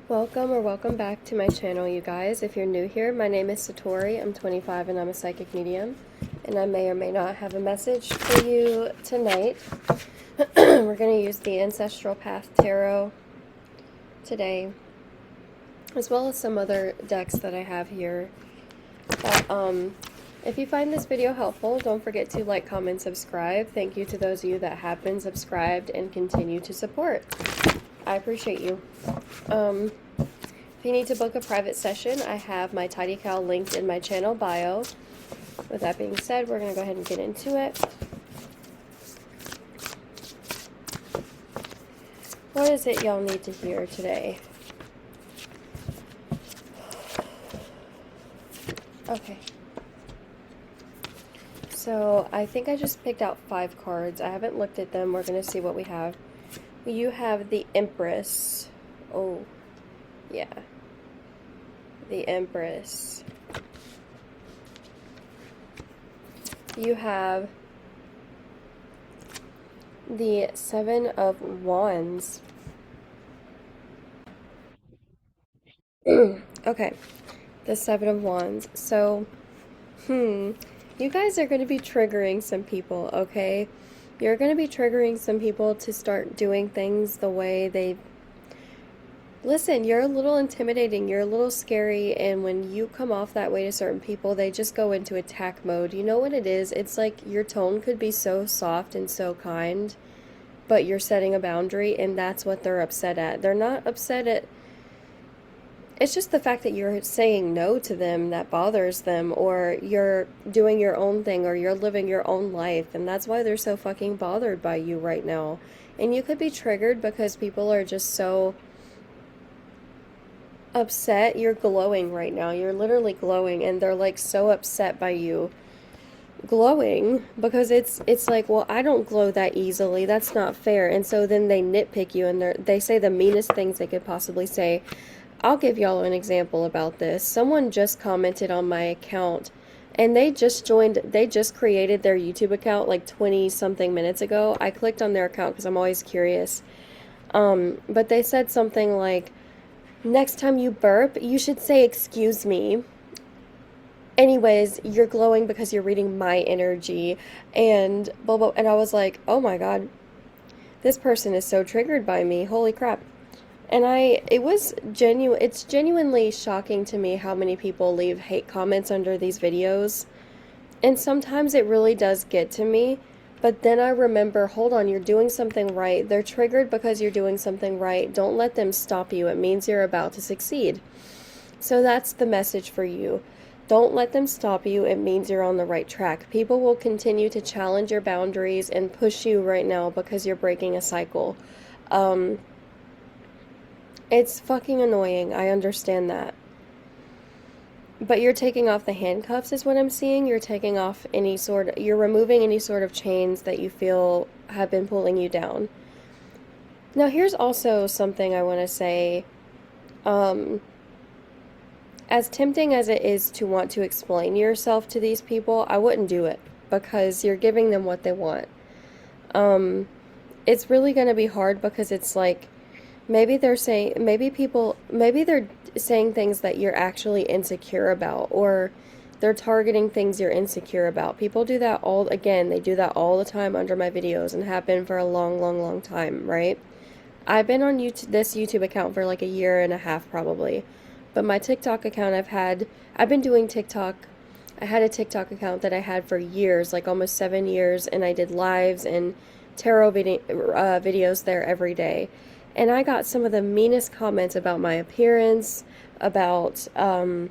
Welcome or welcome back to my channel, you guys. If you're new here, my name is Satori. I'm 25 and I'm a psychic medium, and I may or may not have a message for you tonight. We're going to use the Ancestral Path Tarot today, as well as some other decks that I have here. But, if you find this video helpful, don't forget to like, comment, subscribe. Thank you to those of you that have been subscribed and continue to support. I appreciate you. If you need to book a private session, I have my Tidy Cow linked in my channel bio. With that being said, we're going to go ahead and get into it. What is it y'all need to hear today? Okay. So, I think I just picked out 5 cards. I haven't looked at them. We're going to see what we have. You have the Empress. Oh, yeah. The Empress. You have the Seven of Wands. Okay. The Seven of Wands. So, you guys are going to be triggering some people, okay? You're going to be triggering some people to start doing things the way they... Listen, you're a little intimidating, you're a little scary, and when you come off that way to certain people, they just go into attack mode. You know what it is? It's like your tone could be so soft and so kind, but you're setting a boundary, and that's what they're upset at. They're not upset at... It's just the fact that you're saying no to them that bothers them, or you're doing your own thing, or you're living your own life, and that's why they're so fucking bothered by you right now. And you could be triggered because people are just so upset. You're glowing right now. You're literally glowing, and they're like so upset by you glowing because it's like, well, I don't glow that easily. That's not fair. And so then they nitpick you, and they say the meanest things they could possibly say. I'll give y'all an example about this. Someone just commented on my account, and they just created their YouTube account like 20 something minutes ago. I clicked on their account because I'm always curious. But they said something like, next time you burp, you should say excuse me. Anyways, you're glowing because you're reading my energy, and blah blah. And I was like, oh my god, this person is so triggered by me. Holy crap. And it's genuinely shocking to me how many people leave hate comments under these videos. And sometimes it really does get to me. But then I remember, hold on, you're doing something right. They're triggered because you're doing something right. Don't let them stop you. It means you're about to succeed. So that's the message for you. Don't let them stop you. It means you're on the right track. People will continue to challenge your boundaries and push you right now because you're breaking a cycle. It's fucking annoying. I understand that. But you're taking off the handcuffs is what I'm seeing. You're taking off you're removing any sort of chains that you feel have been pulling you down. Now, here's also something I want to say. As tempting as it is to want to explain yourself to these people, I wouldn't do it because you're giving them what they want. It's really going to be hard because it's like, maybe they're saying things that you're actually insecure about, or they're targeting things you're insecure about. People do that they do that all the time under my videos and have been for a long, long, long time, right? I've been on this YouTube account for like a year and a half probably. But my TikTok account I've been doing TikTok. I had a TikTok account that I had for years, like almost 7 years, and I did lives and tarot videos there every day. And I got some of the meanest comments about my appearance, about, it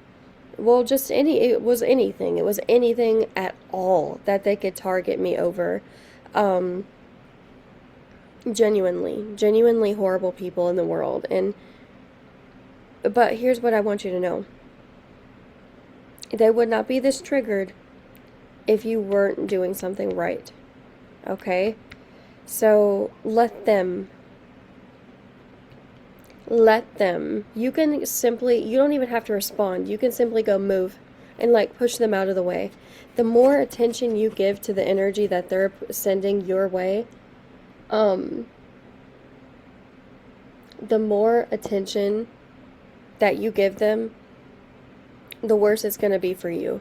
was anything. It was anything at all that they could target me over. Genuinely horrible people in the world. But here's what I want you to know. They would not be this triggered if you weren't doing something right. Okay? So let them. You don't even have to respond. You can simply go move and like push them out of the way. The more attention you give to the energy that they're sending your way, the more attention that you give them, the worse it's going to be for you.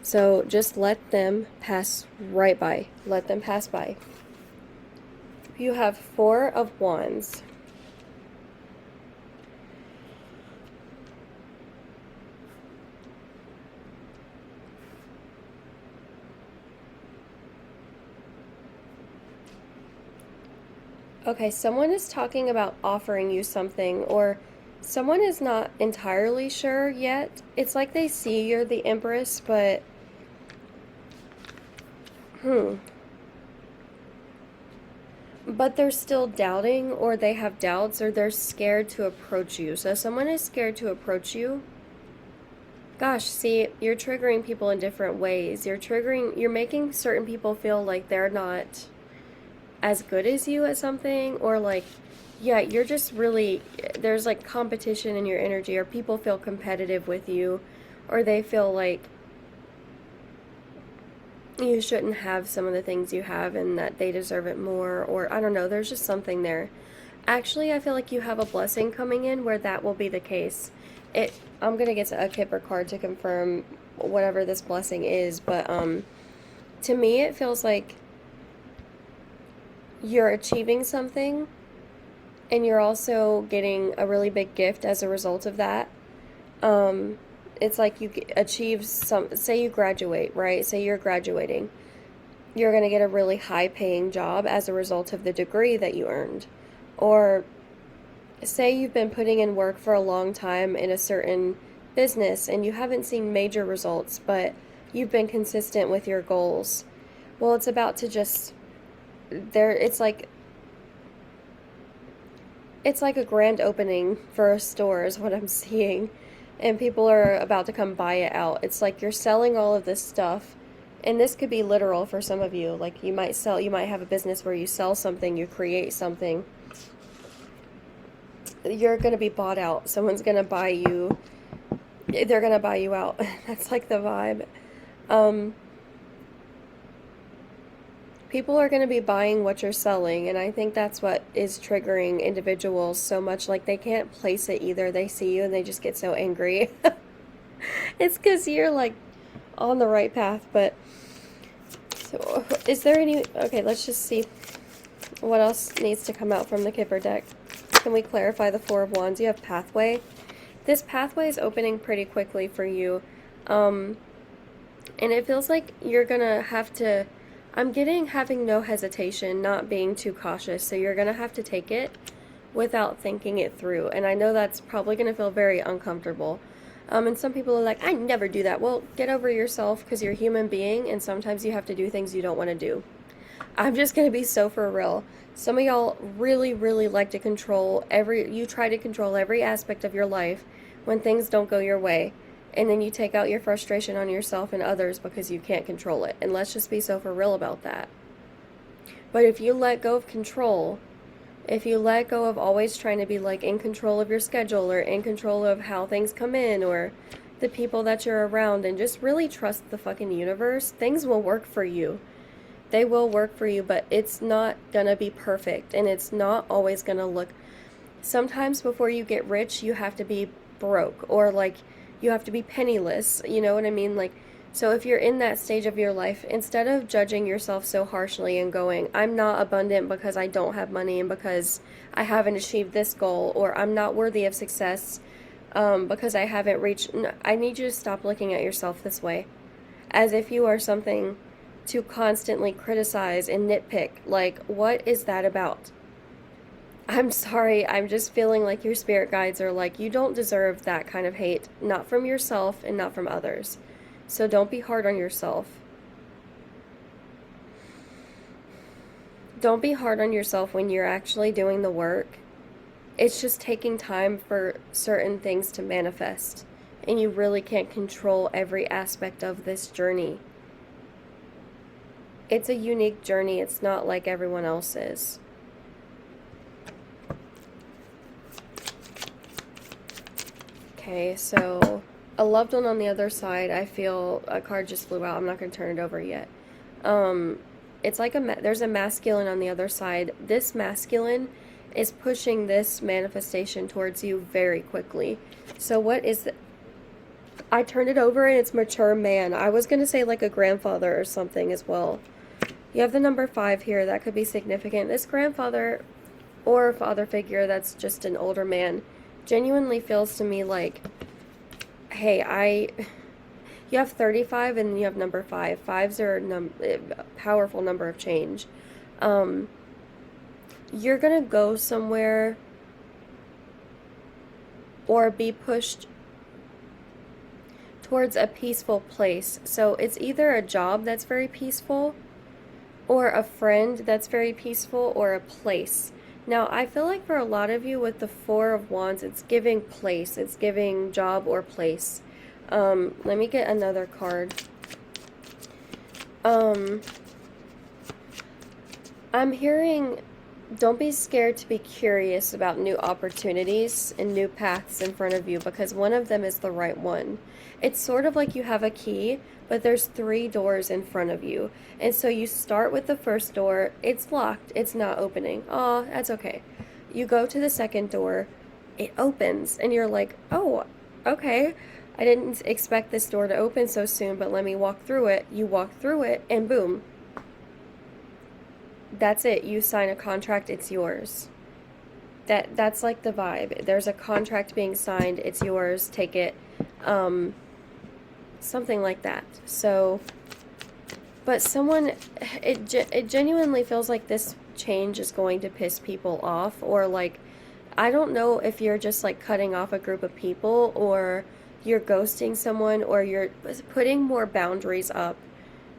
So just let them pass right by. Let them pass by. You have 4 of Wands. Okay, someone is talking about offering you something, or someone is not entirely sure yet. It's like they see you're the Empress, but but they're still doubting, or they have doubts, or they're scared to approach you. So someone is scared to approach you. Gosh, see, you're triggering people in different ways. You're making certain people feel like they're not as good as you at something, or like, yeah, you're just really, there's like competition in your energy, or people feel competitive with you, or they feel like you shouldn't have some of the things you have and that they deserve it more, or I don't know, there's just something there. Actually, I feel like you have a blessing coming in where that will be the case. I'm gonna get to a Kipper card to confirm whatever this blessing is, but to me it feels like you're achieving something, and you're also getting a really big gift as a result of that. It's like you achieve say you graduate, right? Say you're graduating. You're going to get a really high paying job as a result of the degree that you earned. Or say you've been putting in work for a long time in a certain business and you haven't seen major results, but you've been consistent with your goals. Well, it's about to just it's like a grand opening for a store is what I'm seeing, and people are about to come buy it out. It's like you're selling all of this stuff, and this could be literal for some of you. Like you might have a business where you sell something, you create something. You're going to be bought out. Someone's going to buy you. They're going to buy you out. That's like the vibe. People are going to be buying what you're selling, and I think that's what is triggering individuals so much. Like, they can't place it either. They see you and they just get so angry. It's because you're, like, on the right path, but so, is there any... Okay, let's just see what else needs to come out from the Kipper deck. Can we clarify the 4 of Wands? You have pathway. This pathway is opening pretty quickly for you, and it feels like you're going to have to... I'm getting having no hesitation, not being too cautious, so you're going to have to take it without thinking it through, and I know that's probably going to feel very uncomfortable, and some people are like, I never do that. Well, get over yourself, because you're a human being, and sometimes you have to do things you don't want to do. I'm just going to be so for real. Some of y'all really, really like to you try to control every aspect of your life when things don't go your way. And then you take out your frustration on yourself and others because you can't control it. And let's just be so for real about that. But if you let go of control, if you let go of always trying to be like in control of your schedule or in control of how things come in or the people that you're around, and just really trust the fucking universe, things will work for you. They will work for you, but it's not gonna be perfect, and it's not always gonna look... Sometimes before you get rich, you have to be broke, or like you have to be penniless, you know what I mean? Like, so if you're in that stage of your life, instead of judging yourself so harshly and going, I'm not abundant because I don't have money and because I haven't achieved this goal, or I'm not worthy of success because I haven't reached... No, I need you to stop looking at yourself this way, as if you are something to constantly criticize and nitpick. Like, what is that about? I'm sorry, I'm just feeling like your spirit guides are like, you don't deserve that kind of hate, not from yourself and not from others. So don't be hard on yourself. Don't be hard on yourself when you're actually doing the work. It's just taking time for certain things to manifest, and you really can't control every aspect of this journey. It's a unique journey. It's not like everyone else's. Okay, so a loved one on the other side. I feel a card just flew out. I'm not going to turn it over yet. It's like there's a masculine on the other side. This masculine is pushing this manifestation towards you very quickly. So what is it? I turned it over and it's mature man. I was going to say like a grandfather or something as well. You have the number 5 here. That could be significant. This grandfather or father figure that's just an older man genuinely feels to me like, hey, you have 35 and you have number 5. Fives are a powerful number of change. You're going to go somewhere or be pushed towards a peaceful place. So it's either a job that's very peaceful, or a friend that's very peaceful, or a place. Now, I feel like for a lot of you with the 4 of Wands, it's giving place. It's giving job or place. Let me get another card. I'm hearing, don't be scared to be curious about new opportunities and new paths in front of you, because one of them is the right one. It's sort of like you have a key, but there's 3 doors in front of you. And so you start with the first door, it's locked, it's not opening. Oh, that's okay. You go to the second door, it opens, and you're like, oh, okay. I didn't expect this door to open so soon, but let me walk through it. You walk through it, and boom. That's it. You sign a contract, it's yours. That's like the vibe. There's a contract being signed, it's yours, take it. Something like that. So, but someone, it genuinely feels like this change is going to piss people off, or like, I don't know if you're just like cutting off a group of people, or you're ghosting someone, or you're putting more boundaries up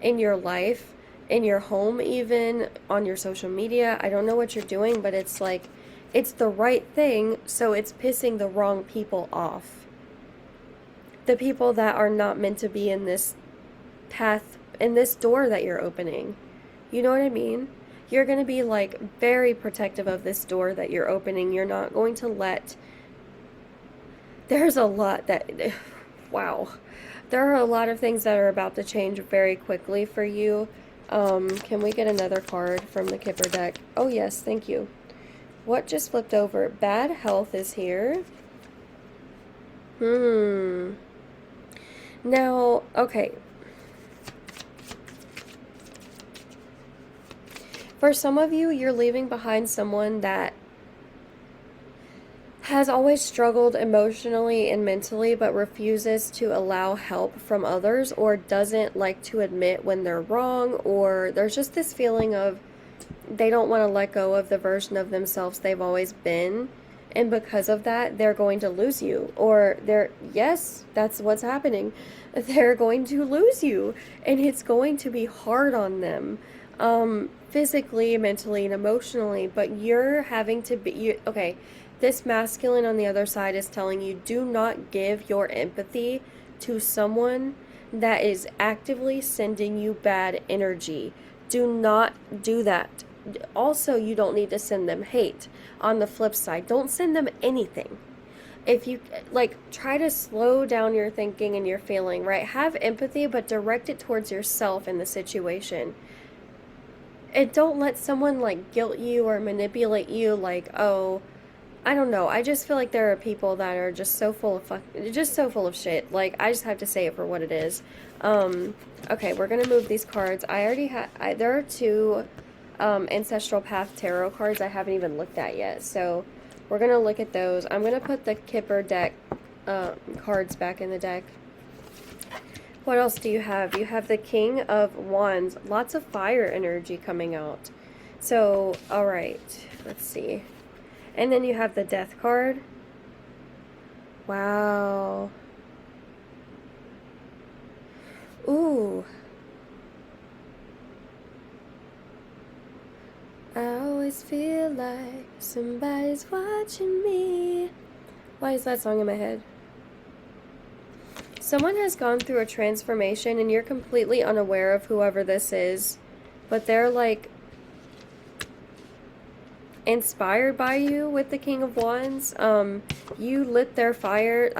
in your life, in your home, even on your social media. I don't know what you're doing, but it's like, it's the right thing, so it's pissing the wrong people off. The people that are not meant to be in this path, in this door that you're opening. You know what I mean? You're going to be like very protective of this door that you're opening. You're not going to let, there's a lot that, wow. There are a lot of things that are about to change very quickly for you. Can we get another card from the Kipper deck? Oh yes, thank you. What just flipped over? Bad health is here. Now, okay. For some of you, you're leaving behind someone that has always struggled emotionally and mentally, but refuses to allow help from others, or doesn't like to admit when they're wrong, or there's just this feeling of they don't want to let go of the version of themselves they've always been. And because of that, they're going to lose you. Or yes, that's what's happening. They're going to lose you. And it's going to be hard on them. Physically, mentally, and emotionally. But you're having to be, okay, this masculine on the other side is telling you, do not give your empathy to someone that is actively sending you bad energy. Do not do that. Also, you don't need to send them hate. On the flip side, don't send them anything. If you, like, try to slow down your thinking and your feeling, right? Have empathy, but direct it towards yourself in the situation. And don't let someone, like, guilt you or manipulate you, like, oh, I don't know. I just feel like there are people that are just so full of shit. Like, I just have to say it for what it is. Okay, we're gonna move these cards. I already have, there are 2 Ancestral Path Tarot cards I haven't even looked at yet, so we're going to look at those. I'm going to put the Kipper deck cards back in the deck. What else do you have? You have the King of Wands. Lots of fire energy coming out. So, alright, let's see. And then you have the Death card. Wow. Ooh. I always feel like somebody's watching me. Why is that song in my head? Someone has gone through a transformation and you're completely unaware of whoever this is, but they're like inspired by you with the King of Wands. You lit their fire.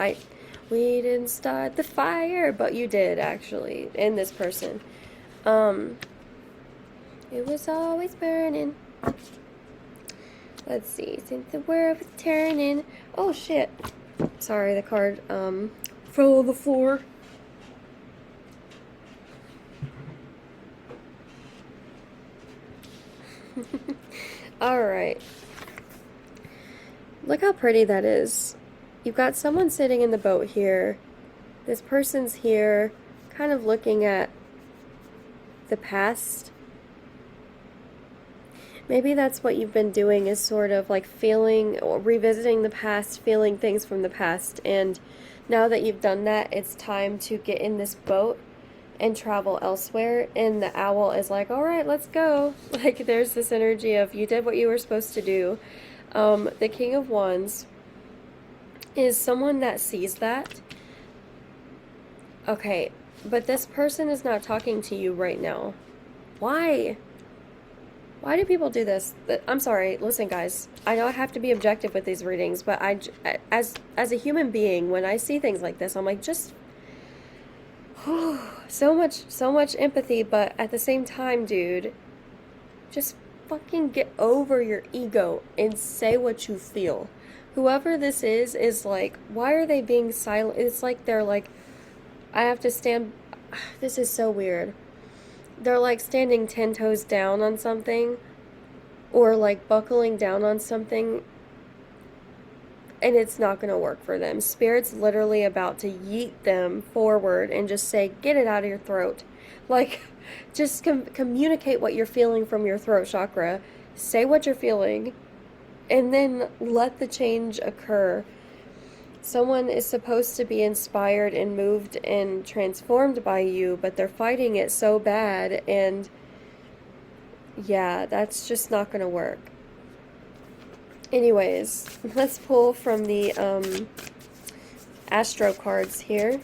We didn't start the fire, but you did actually in this person. It was always burning. Let's see. Since the world was turning. Oh shit. Sorry, the card fell on the floor. Alright. Look how pretty that is. You've got someone sitting in the boat here. This person's here, kind of looking at the past. Maybe that's what you've been doing, is sort of like feeling or revisiting the past, feeling things from the past. And now that you've done that, it's time to get in this boat and travel elsewhere. And the owl is like, all right, let's go. Like, there's this energy of you did what you were supposed to do. The King of Wands is someone that sees that. Okay, but this person is not talking to you right now. Why? Why do people do this? I'm sorry. Listen, guys. I know I have to be objective with these readings, but as a human being, when I see things like this, I'm like, just so much empathy. But at the same time, dude, just fucking get over your ego and say what you feel. Whoever this is like, why are they being silent? It's like they're like, I have to stand. This is so weird. They're like standing 10 toes down on something, or like buckling down on something, and it's not going to work for them. Spirit's literally about to yeet them forward and just say, get it out of your throat. Like, just communicate what you're feeling from your throat chakra. Say what you're feeling, and then let the change occur. Someone is supposed to be inspired and moved and transformed by you, but they're fighting it so bad, and yeah, that's just not going to work. Anyways, let's pull from the Astro cards here.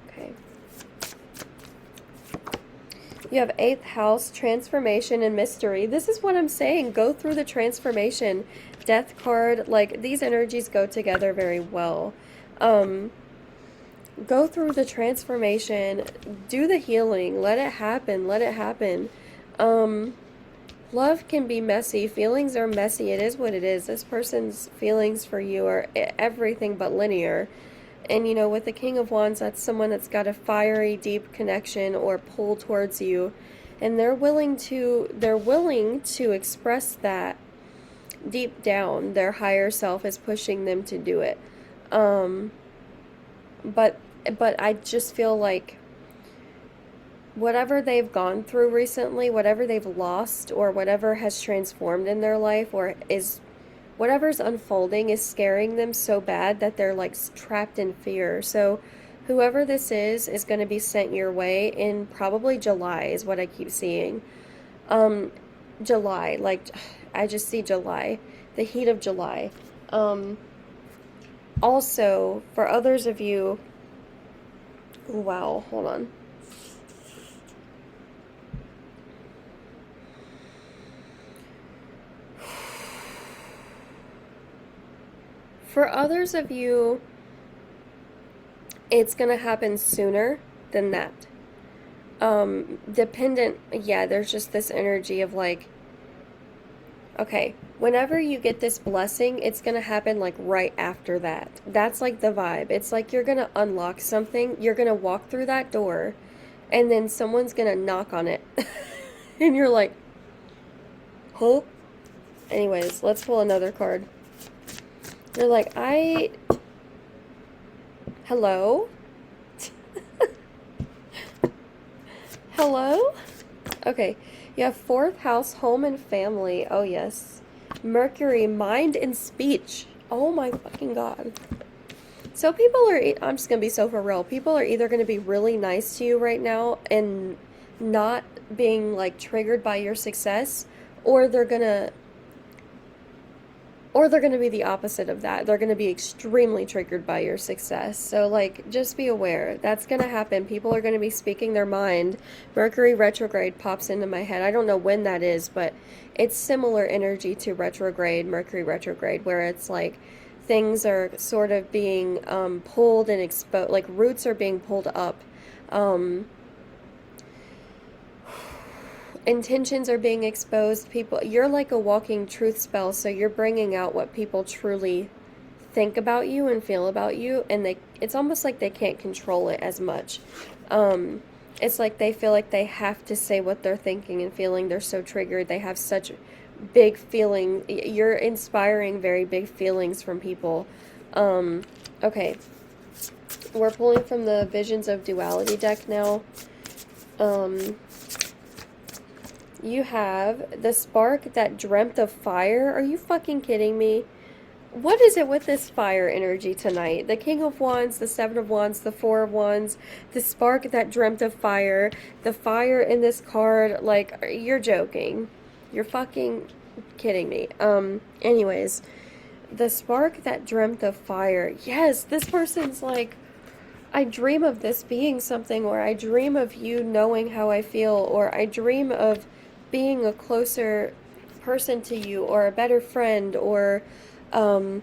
Okay. You have 8th house, transformation and mystery. This is what I'm saying. Go through the transformation. Death card, like, these energies go together very well. Go through the transformation. Do the healing. Let it happen. Let it happen. Love can be messy. Feelings are messy. It is what it is. This person's feelings for you are everything but linear. And, you know, with the King of Wands, that's someone that's got a fiery, deep connection or pull towards you. And they're willing to express that deep down. Their higher self is pushing them to do it. But I just feel like whatever they've gone through recently, whatever they've lost, or whatever has transformed in their life, or is whatever's unfolding is scaring them so bad that they're like trapped in fear. So whoever this is going to be sent your way in probably July is what I keep seeing. July, like, I just see July, the heat of July. Also, for others of you, wow, hold on. For others of you, it's going to happen sooner than that. Dependent, yeah, there's just this energy of like, okay, whenever you get this blessing, it's going to happen like right after that. That's like the vibe. It's like you're going to unlock something, you're going to walk through that door, and then someone's going to knock on it. And you're like, huh? Anyways, let's pull another card. You're like, hello? Hello? Okay, you have 4th house, home and family. Oh, yes. Mercury, mind and speech. Oh, my fucking God. So people are, I'm just going to be so for real. People are either going to be really nice to you right now and not being, like, triggered by your success, or they're going to be the opposite of that. They're going to be extremely triggered by your success. So, like, just be aware. That's going to happen. People are going to be speaking their mind. Mercury retrograde pops into my head. I don't know when that is, but it's similar energy to retrograde, Mercury retrograde, where it's like things are sort of being pulled and exposed, like roots are being pulled up. intentions are being exposed. People, you're like a walking truth spell, so you're bringing out what people truly think about you and feel about you, and it's almost like they can't control it as much. It's like they feel like they have to say what they're thinking and feeling. They're so triggered. They have such big feeling. You're inspiring very big feelings from people. Okay. We're pulling from the Visions of Duality deck now. You have the spark that dreamt of fire. Are you fucking kidding me? What is it with this fire energy tonight? The King of Wands, the Seven of Wands, the Four of Wands, the spark that dreamt of fire, the fire in this card, like, you're joking. You're fucking kidding me. Anyways, the spark that dreamt of fire. Yes, this person's like, I dream of this being something, or I dream of you knowing how I feel, or I dream of being a closer person to you, or a better friend, or a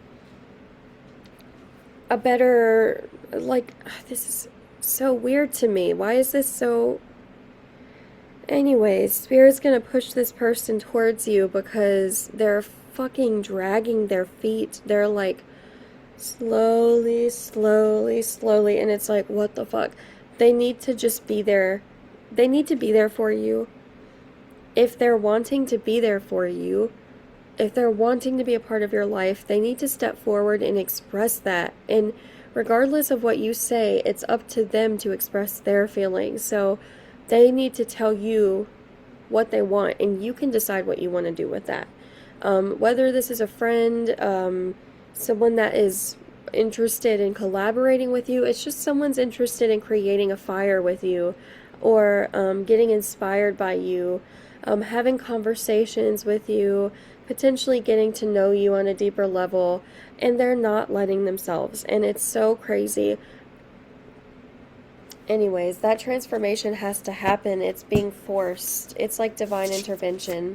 better, like, this is so weird to me. Why is this so... Anyways, Spirit's gonna push this person towards you because they're fucking dragging their feet. They're like, slowly, slowly, slowly, and it's like, what the fuck? They need to just be there. They need to be there for you. If they're wanting to be there for you, if they're wanting to be a part of your life, they need to step forward and express that. And regardless of what you say, it's up to them to express their feelings. So they need to tell you what they want, and you can decide what you want to do with that. Whether this is a friend, someone that is interested in collaborating with you, it's just someone's interested in creating a fire with you, or getting inspired by you, having conversations with you, potentially getting to know you on a deeper level, and they're not letting themselves, and it's so crazy. Anyways, that transformation has to happen. It's being forced. It's like divine intervention.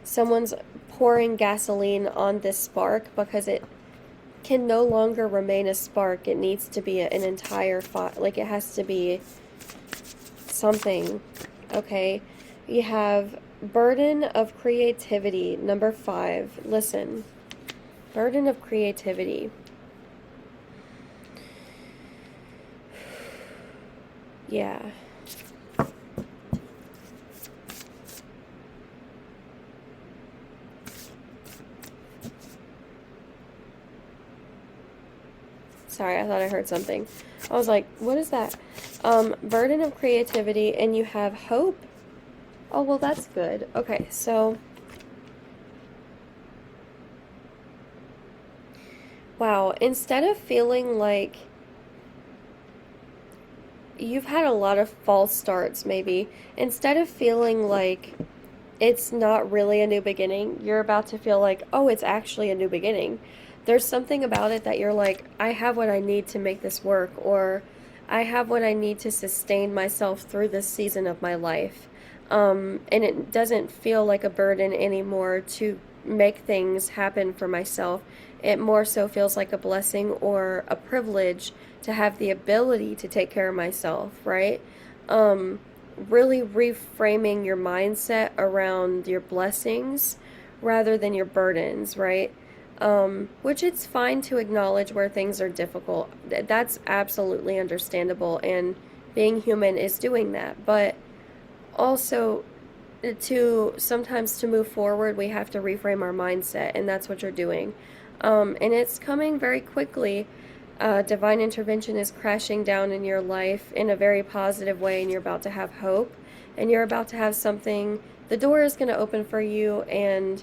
Someone's pouring gasoline on this spark because it can no longer remain a spark. It needs to be an entire fire. Like, it has to be something. Okay? You have burden of creativity, number 5. Listen. Burden of creativity. Yeah. Sorry, I thought I heard something. I was like, what is that? Burden of creativity, and you have hope. Oh, well, that's good. Okay, so... Wow, instead of feeling like you've had a lot of false starts, maybe, instead of feeling like it's not really a new beginning, you're about to feel like, oh, it's actually a new beginning. There's something about it that you're like, I have what I need to make this work, or I have what I need to sustain myself through this season of my life. And it doesn't feel like a burden anymore to make things happen for myself. It more so feels like a blessing or a privilege to have the ability to take care of myself, right? Really reframing your mindset around your blessings rather than your burdens, right? Which it's fine to acknowledge where things are difficult. That's absolutely understandable, and being human is doing that. But also, sometimes to move forward, we have to reframe our mindset, and that's what you're doing. And it's coming very quickly. Divine intervention is crashing down in your life in a very positive way, and you're about to have hope, and you're about to have something. The door is going to open for you, and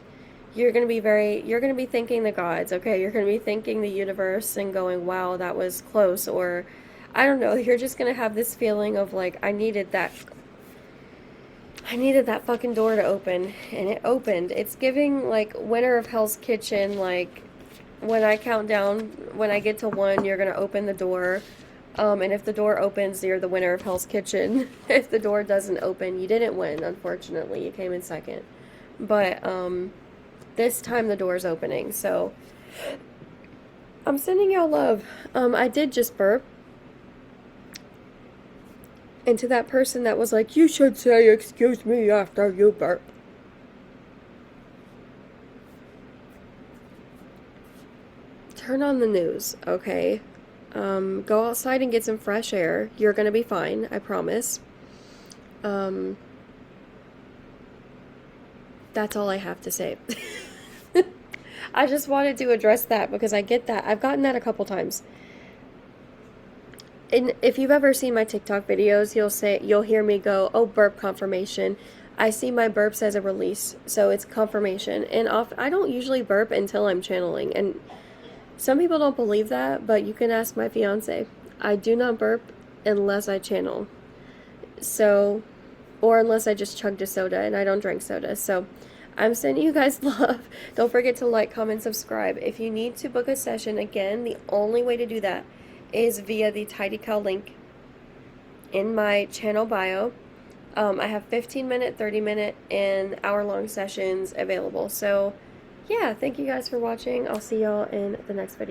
you're going to be thanking the gods, okay? You're going to be thanking the universe and going, wow, that was close, or I don't know, you're just going to have this feeling of like, I needed that fucking door to open, and it opened. It's giving like Winter of Hell's Kitchen, like when I count down, when I get to 1, you're going to open the door. And if the door opens, you're the winner of Hell's Kitchen. If the door doesn't open, you didn't win, unfortunately. You came in second. But, this time the door's opening, so I'm sending y'all love. I did just burp. And to that person that was like, you should say excuse me after you burp. Turn on the news, okay? Go outside and get some fresh air. You're gonna be fine, I promise. That's all I have to say. I just wanted to address that because I get that. I've gotten that a couple times. And if you've ever seen my TikTok videos, you'll hear me go, "Oh, burp confirmation." I see my burps as a release, so it's confirmation. And I don't usually burp until I'm channeling, and some people don't believe that, but you can ask my fiance. I do not burp unless I channel. So, or unless I just chugged a soda, and I don't drink soda. So, I'm sending you guys love. Don't forget to like, comment, subscribe. If you need to book a session, again, the only way to do that is via the Tidy Cow link in my channel bio. I have 15-minute, 30-minute, and hour-long sessions available. So, yeah, thank you guys for watching. I'll see y'all in the next video.